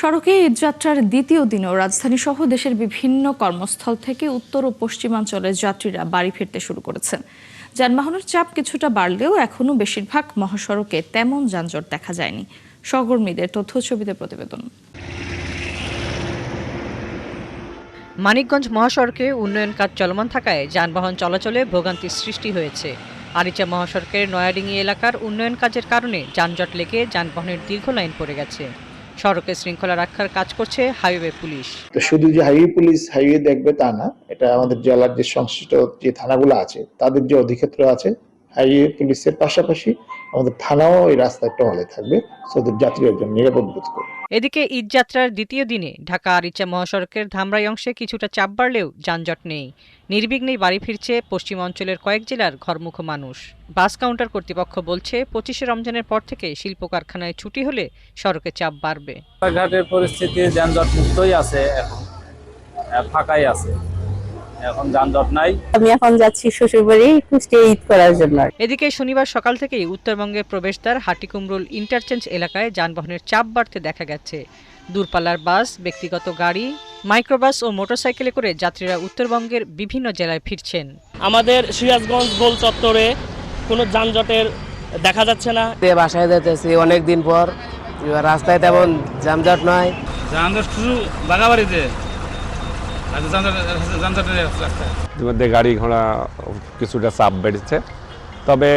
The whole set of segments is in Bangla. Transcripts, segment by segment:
সড়কে ঈদযাত্রার দ্বিতীয় দিনেও রাজধানী সহ দেশের বিভিন্ন কর্মস্থল থেকে উত্তর ও পশ্চিমাঞ্চলের যাত্রীরা বাড়ি ফিরতে শুরু করেছেন। যানবাহনের চাপ কিছুটা বাড়লেও এখনও বেশিরভাগ মহাসড়কে তেমন যানজট দেখা যায়নি। সহকর্মীদের তথ্য ছবিতে প্রতিবেদন। মানিকগঞ্জ মহাসড়কে উন্নয়ন কাজ চলমান থাকায় যানবাহন চলাচলে ভোগান্তির সৃষ্টি হয়েছে। আরিচা মহাসড়কের নয়াডিঙ্গি এলাকার উন্নয়ন কাজের কারণে যানজট লেগে যানবাহনের দীর্ঘ লাইন পড়ে গেছে। সড়কে শৃঙ্খলা রক্ষার কাজ করছে হাইওয়ে পুলিশ। তো শুধু যে হাইওয়ে পুলিশ হাইওয়ে দেখবে তা না, এটা আমাদের জেলার যে সংশ্লিষ্ট যে থানাগুলো আছে তাদের যে অধিক্ষেত্র আছে, হাইওয়ে পুলিশের পাশাপাশি আমাদের থানাও এই রাস্তায় টহলে থাকবে, যাতে যাত্রীরা যেন নিরাপদ বোধ করে। এদিকে ঈদযাত্রার দ্বিতীয় দিনে ঢাকা আরিচা মহাসড়কের ধামরাই অংশে কিছুটা চাপ বাড়লেও যানজট নেই। নির্বিঘ্নেই বাড়ি ফিরছে পশ্চিম অঞ্চলের কয়েক জেলার ঘরমুখো মানুষ। বাস কাউন্টার কর্তৃপক্ষ বলছে 25শে রমজানের পর থেকে শিল্প কারখানায় ছুটি হলে সড়কে চাপ বাড়বে। ঘাটের পরিস্থিতি যানজট মুক্তই আছে, এখন ফাঁকাই আছে, এখন যানজট নাই। আমি এখন যাচ্ছি শ্বশুরবাড়ি কুষ্টিয়া ঈদ করার জন্য। এদিকে শনিবার সকাল থেকেই উত্তরবঙ্গের প্রবেশদ্বার হাটিকুমরুল ইন্টারচেঞ্জ এলাকায় যানবাহনের চাপ বাড়তে দেখা গেছে। দূরপাল্লার বাস, ব্যক্তিগত গাড়ি, মাইক্রোবাস ও মোটরসাইকেলে করে যাত্রীরা উত্তরবঙ্গের বিভিন্ন জেলায় ফিরছেন। আমাদের সিরাজগঞ্জ গোল চত্বরে কোনো যানজটের দেখা যাচ্ছে না। বাসায় যেতেছি অনেকদিন পর, রাস্তায় তেমন যানজট নয়। যানজট শুধু বাগাবাড়িতে, ইতিমধ্যে গাড়ি ঘোড়া কিছুটা চাপ বেড়েছে, তবে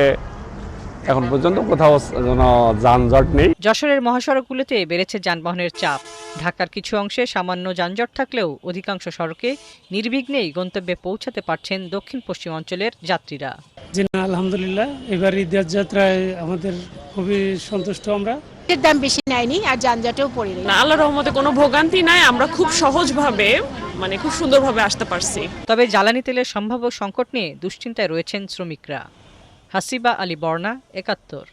এখন পর্যন্ত কোথাও কোনো যানজট নেই। যশোরের মহাসড়কগুলোতে বেড়েছে যানবাহনের চাপ। ঢাকার কিছু অংশে সামান্য যানজট থাকলেও অধিকাংশ সড়কে নির্বিঘ্নেই গন্তব্যে পৌঁছাতে পারছেন দক্ষিণ পশ্চিম অঞ্চলের যাত্রীরা। জি না, আলহামদুলিল্লাহ, এবার ঈদযাত্রায় আমাদের খুবই সন্তুষ্ট আমরা। দাম বেশি নেয়নি আর যানজটেও পড়েনি। আল্লাহর রহমতে কোনো ভোগান্তি নাই, আমরা খুব সহজভাবে খুব সুন্দরভাবে আসতে পারছি। তবে জ্বালানি তেলের সম্ভাব্য সংকট নিয়ে দুশ্চিন্তায় রয়েছেন শ্রমিকরা। হাসিবা আলী বর্ণা, ৭১।